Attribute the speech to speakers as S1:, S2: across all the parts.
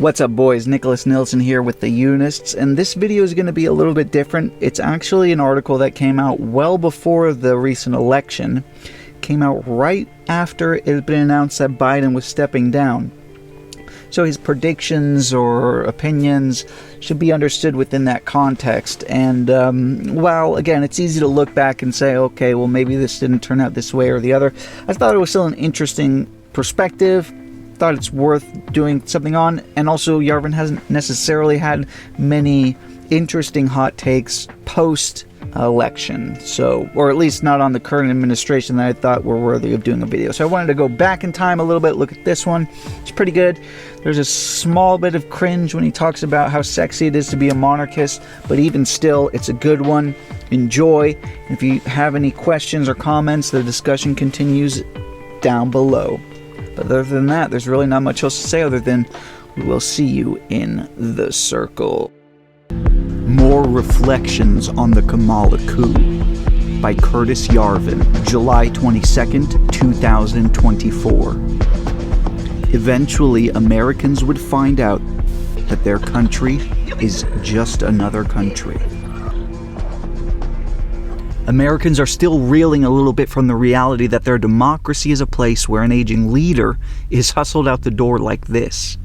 S1: What's up boys, 𝘔𝘔𝙝 here with the Unists, and this video is going to be a little bit different. It's actually an article that came out well before the recent election. Came out right after it had been announced that Biden was stepping down. So his predictions or opinions should be understood within that context. And while, again, it's easy to look back and say, okay, well maybe this didn't turn out this way or the other, I thought it was still an interesting perspective. Thought it's worth doing something on, and also Yarvin hasn't necessarily had many interesting hot takes post-election, so, or at least not on the current administration that I thought were worthy of doing a video. So I wanted to go back in time a little bit, look at this one. It's pretty good. There's a small bit of cringe when he talks about how sexy it is to be a monarchist, but even still, it's a good one. Enjoy. If you have any questions or comments, the discussion continues down below. But other than that, there's really not much else to say other than we will see you in the circle. More Reflections on the Kamala Koup by Curtis Yarvin, July 22nd, 2024. Eventually, Americans would find out that their country is just another country. Americans are still reeling a little bit from the reality that their democracy is a place where an aging leader is hustled out the door like this.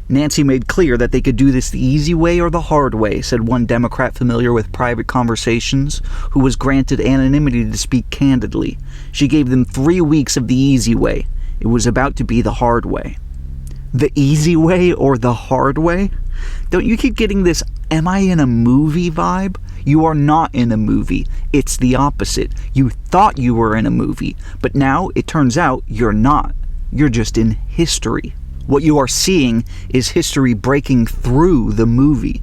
S1: Nancy made clear that they could do this the easy way or the hard way, said one Democrat familiar with private conversations, who was granted anonymity to speak candidly. She gave them 3 weeks of the easy way. It was about to be the hard way. The easy way or the hard way? Don't you keep getting this "am I in a movie" vibe? You are not in a movie. It's the opposite. You thought you were in a movie, but now it turns out you're not. You're just in history. What you are seeing is history breaking through the movie.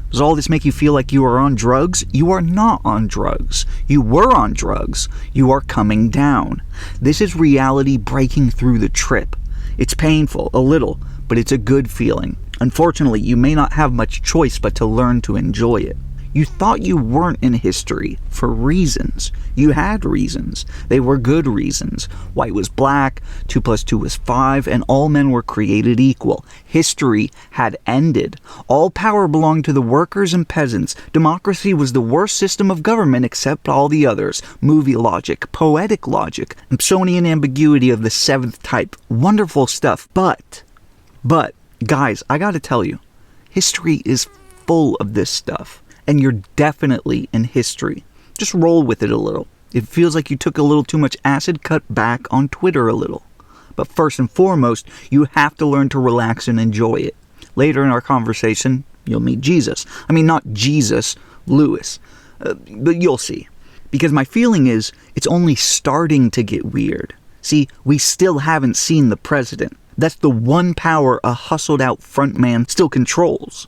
S1: Does all this make you feel like you are on drugs? You are not on drugs. You were on drugs. You are coming down. This is reality breaking through the trip. It's painful, a little, but it's a good feeling. Unfortunately, you may not have much choice but to learn to enjoy it. You thought you weren't in history for reasons. You had reasons. They were good reasons. White was black, 2 + 2 was 5, and all men were created equal. History had ended. All power belonged to the workers and peasants. Democracy was the worst system of government except all the others. Movie logic, poetic logic, Empsonian ambiguity of the 7th type. Wonderful stuff. But, guys, I gotta tell you, history is full of this stuff. And you're definitely in history. Just roll with it a little. If it feels like you took a little too much acid, cut back on Twitter a little. But first and foremost, you have to learn to relax and enjoy it. Later in our conversation, you'll meet Jesus. I mean, not Jesus, Lewis. But you'll see. Because my feeling is, it's only starting to get weird. See, we still haven't seen the president. That's the one power a hustled-out frontman still controls.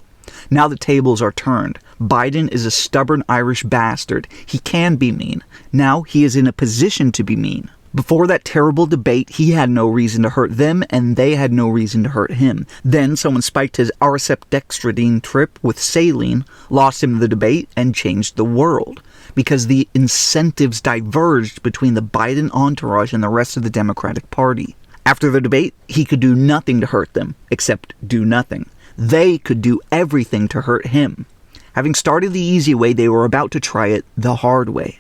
S1: Now the tables are turned. Biden is a stubborn Irish bastard. He can be mean. Now he is in a position to be mean. Before that terrible debate, he had no reason to hurt them, and they had no reason to hurt him. Then someone spiked his 𝘂𝑧𝘖𝑑extradine trip with saline, lost him the debate, and changed the world. Because the incentives diverged between the Biden entourage and the rest of the Democratic Party. After the debate, he could do nothing to hurt them, except do nothing. They could do everything to hurt him. Having started the easy way, they were about to try it the hard way.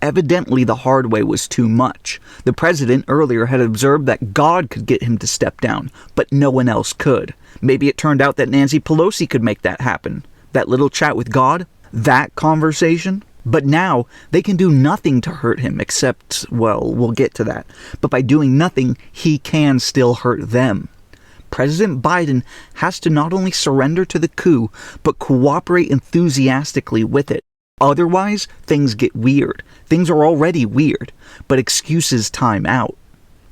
S1: Evidently, the hard way was too much. The president earlier had observed that God could get him to step down, but no one else could. Maybe it turned out that Nancy Pelosi could make that happen. That little chat with God? That conversation? But now, they can do nothing to hurt him except, well, we'll get to that. But by doing nothing, he can still hurt them. President Biden has to not only surrender to the coup, but cooperate enthusiastically with it. Otherwise, things get weird. Things are already weird, but excuses time out.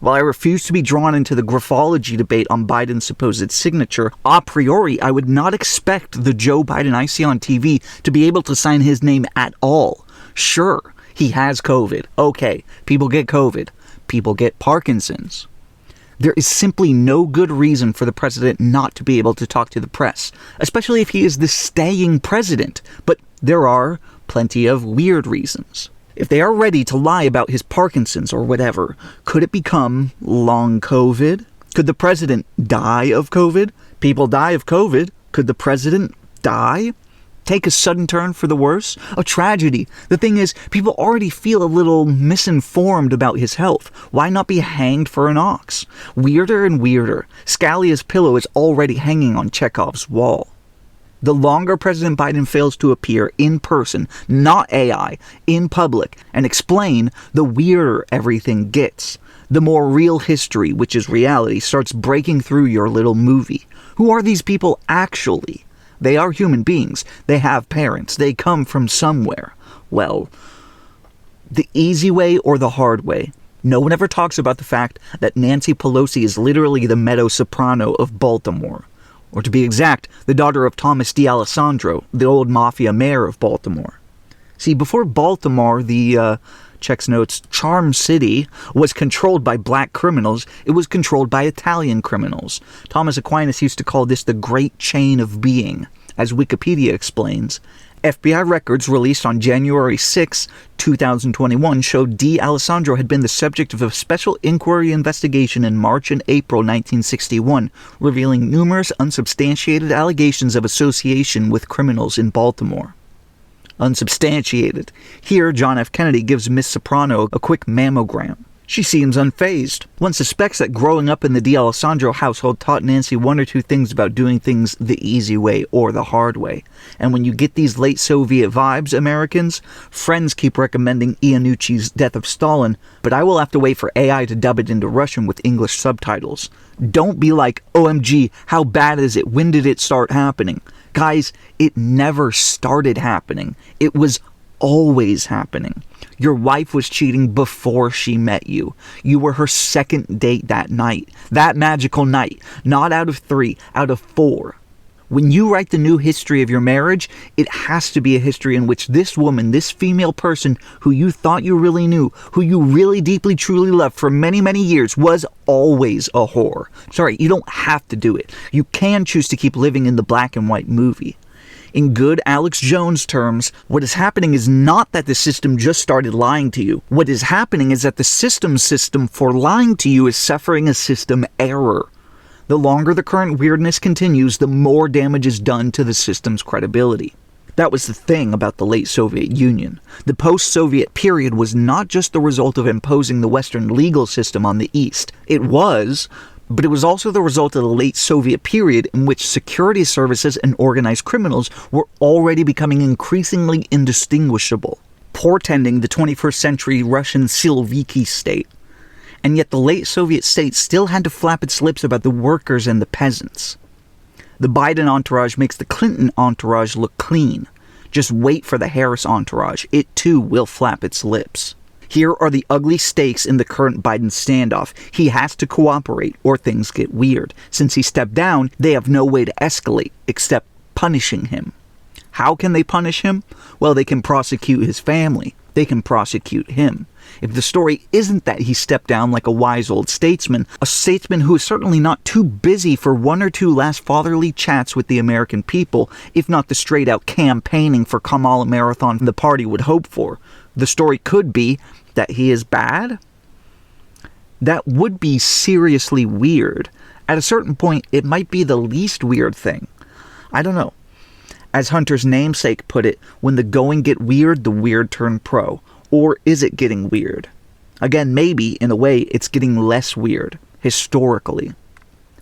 S1: While I refuse to be drawn into the graphology debate on Biden's supposed signature, a priori, I would not expect the Joe Biden I see on TV to be able to sign his name at all. Sure, he has COVID. Okay, people get COVID. People get Parkinson's. There is simply no good reason for the president not to be able to talk to the press, especially if he is the staying president. But there are plenty of weird reasons. If they are ready to lie about his Parkinson's or whatever, could it become long COVID? Could the president die of COVID? People die of COVID. Could the president die? Take a sudden turn for the worse? A tragedy. The thing is, people already feel a little misinformed about his health. Why not be hanged for an ox? Weirder and weirder. Scalia's pillow is already hanging on Chekhov's wall. The longer President Biden fails to appear in person, not AI, in public, and explain, the weirder everything gets. The more real history, which is reality, starts breaking through your little movie. Who are these people actually? They are human beings. They have parents. They come from somewhere. Well, the easy way or the hard way? No one ever talks about the fact that Nancy Pelosi is literally the mezzo-soprano of Baltimore. Or to be exact, the daughter of Thomas D'Alessandro, the old mafia mayor of Baltimore. See, before Baltimore, the Checks notes, Charm City was controlled by black criminals, it was controlled by Italian criminals. Thomas Aquinas used to call this the Great Chain of Being. As Wikipedia explains, FBI records released on January 6, 2021 showed D'Alessandro had been the subject of a special inquiry investigation in March and April 1961, revealing numerous unsubstantiated allegations of association with criminals in Baltimore. Unsubstantiated. Here, John F. Kennedy gives Miss Soprano a quick mammogram. She seems unfazed. One suspects that growing up in the D'Alessandro household taught Nancy one or two things about doing things the easy way or the hard way. And when you get these late Soviet vibes, Americans, friends keep recommending Iannucci's Death of Stalin, but I will have to wait for AI to dub it into Russian with English subtitles. Don't be like, OMG, how bad is it? When did it start happening? Guys, it never started happening. It was always happening. Your wife was cheating before she met you. You were her second date that night. That magical night. Not out of 3, out of 4. When you write the new history of your marriage, it has to be a history in which this woman, this female person who you thought you really knew, who you really deeply truly loved for many, many years, was always a whore. Sorry, you don't have to do it. You can choose to keep living in the black and white movie. In good Alex Jones terms, what is happening is not that the system just started lying to you. What is happening is that the system for lying to you is suffering a system error. The longer the current weirdness continues, the more damage is done to the system's credibility. That was the thing about the late Soviet Union. The post-Soviet period was not just the result of imposing the Western legal system on the East. It was, but it was also the result of the late Soviet period in which security services and organized criminals were already becoming increasingly indistinguishable, portending the 21st century Russian siloviki state. And yet the late Soviet state still had to flap its lips about the workers and the peasants. The Biden entourage makes the Clinton entourage look clean. Just wait for the Harris entourage. It too will flap its lips. Here are the ugly stakes in the current Biden standoff. He has to cooperate or things get weird. Since he stepped down, they have no way to escalate except punishing him. How can they punish him? Well, they can prosecute his family. They can prosecute him. If the story isn't that he stepped down like a wise old statesman, a statesman who is certainly not too busy for one or two last fatherly chats with the American people, if not the straight-out campaigning for Kamala marathon the party would hope for, the story could be that he is bad? That would be seriously weird. At a certain point, it might be the least weird thing. I don't know. As Hunter's namesake put it, when the going get weird, the weird turn pro. Or is it getting weird? Again, maybe, in a way, it's getting less weird, historically.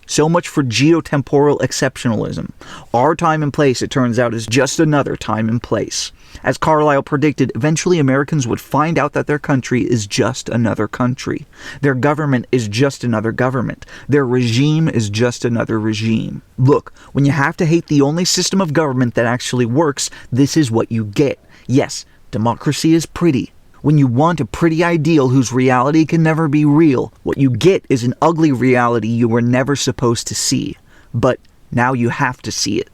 S1: So much for geotemporal exceptionalism. Our time and place, it turns out, is just another time and place. As Carlyle predicted, eventually Americans would find out that their country is just another country. Their government is just another government. Their regime is just another regime. Look, when you have to hate the only system of government that actually works, this is what you get. Yes, democracy is pretty. When you want a pretty ideal whose reality can never be real, what you get is an ugly reality you were never supposed to see. But now you have to see it.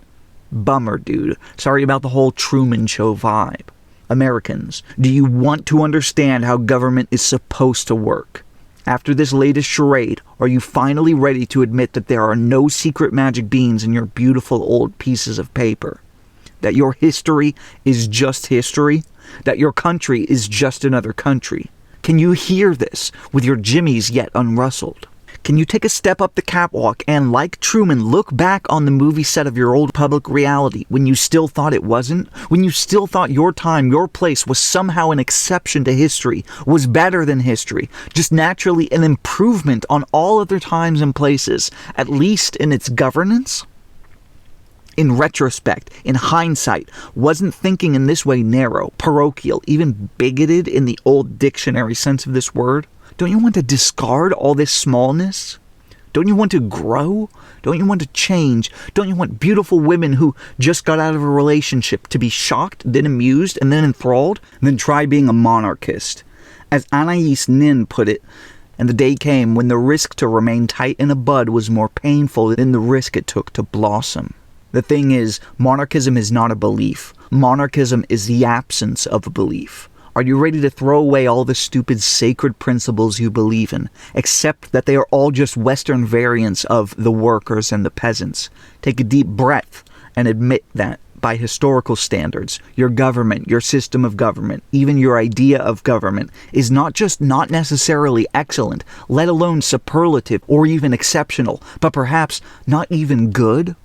S1: Bummer, dude. Sorry about the whole Truman Show vibe. Americans, do you want to understand how government is supposed to work? After this latest charade, are you finally ready to admit that there are no secret magic beans in your beautiful old pieces of paper? That your history is just history? That your country is just another country? Can you hear this with your jimmies yet unrustled? Can you take a step up the catwalk and, like Truman, look back on the movie set of your old public reality when you still thought it wasn't? When you still thought your time, your place was somehow an exception to history, was better than history, just naturally an improvement on all other times and places, at least in its governance? In retrospect, in hindsight, wasn't thinking in this way narrow, parochial, even bigoted in the old dictionary sense of this word? Don't you want to discard all this smallness? Don't you want to grow? Don't you want to change? Don't you want beautiful women who just got out of a relationship to be shocked, then amused, and then enthralled? Then try being a monarchist. As Anais Nin put it, and the day came when the risk to remain tight in a bud was more painful than the risk it took to blossom. The thing is, monarchism is not a belief. Monarchism is the absence of a belief. Are you ready to throw away all the stupid sacred principles you believe in, accept that they are all just Western variants of the workers and the peasants? Take a deep breath and admit that, by historical standards, your government, your system of government, even your idea of government, is not just not necessarily excellent, let alone superlative or even exceptional, but perhaps not even good?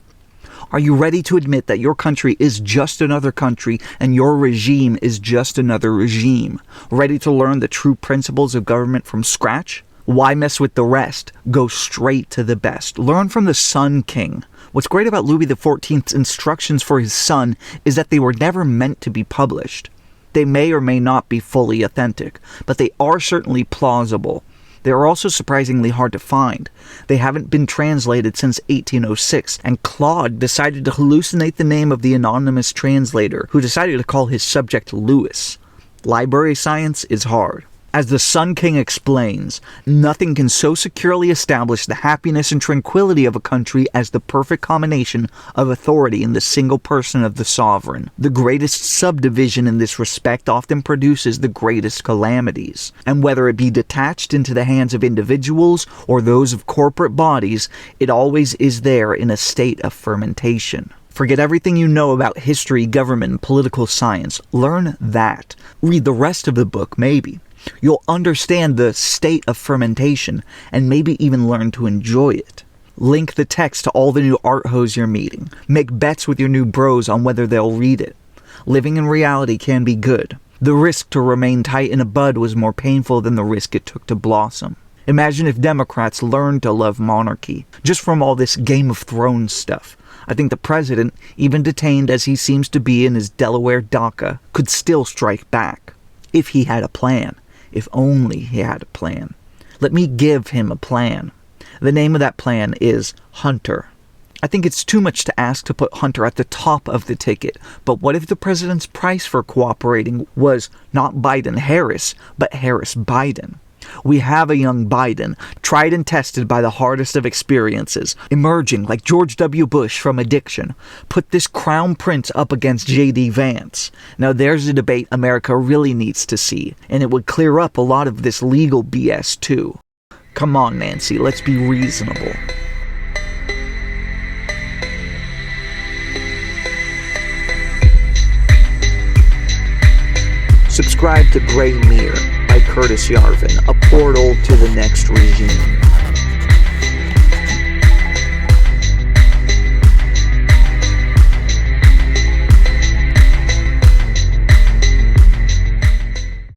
S1: Are you ready to admit that your country is just another country and your regime is just another regime? Ready to learn the true principles of government from scratch? Why mess with the rest? Go straight to the best. Learn from the Sun King. What's great about Louis XIV's instructions for his son is that they were never meant to be published. They may or may not be fully authentic, but they are certainly plausible. They are also surprisingly hard to find. They haven't been translated since 1806, and Claude decided to hallucinate the name of the anonymous translator, who decided to call his subject Louis. Library science is hard. As the Sun King explains, nothing can so securely establish the happiness and tranquility of a country as the perfect combination of authority in the single person of the sovereign. The greatest subdivision in this respect often produces the greatest calamities, and whether it be detached into the hands of individuals or those of corporate bodies, it always is there in a state of fermentation. Forget everything you know about history, government, and political science. Learn that. Read the rest of the book, maybe. You'll understand the state of fermentation, and maybe even learn to enjoy it. Link the text to all the new art hoes you're meeting. Make bets with your new bros on whether they'll read it. Living in reality can be good. The risk to remain tight in a bud was more painful than the risk it took to blossom. Imagine if Democrats learned to love monarchy, just from all this Game of Thrones stuff. I think the president, even detained as he seems to be in his Delaware dacha, could still strike back. If he had a plan. If only he had a plan. Let me give him a plan. The name of that plan is Hunter. I think it's too much to ask to put Hunter at the top of the ticket, but what if the president's price for cooperating was not Biden-Harris, but Harris-Biden? We have a young Biden, tried and tested by the hardest of experiences, emerging like George W. Bush from addiction. Put this crown prince up against J.D. Vance. Now there's a debate America really needs to see, and it would clear up a lot of this legal BS too. Come on, Nancy, let's be reasonable. Subscribe to Gray Mirror by Curtis Yarvin, a portal to the next regime.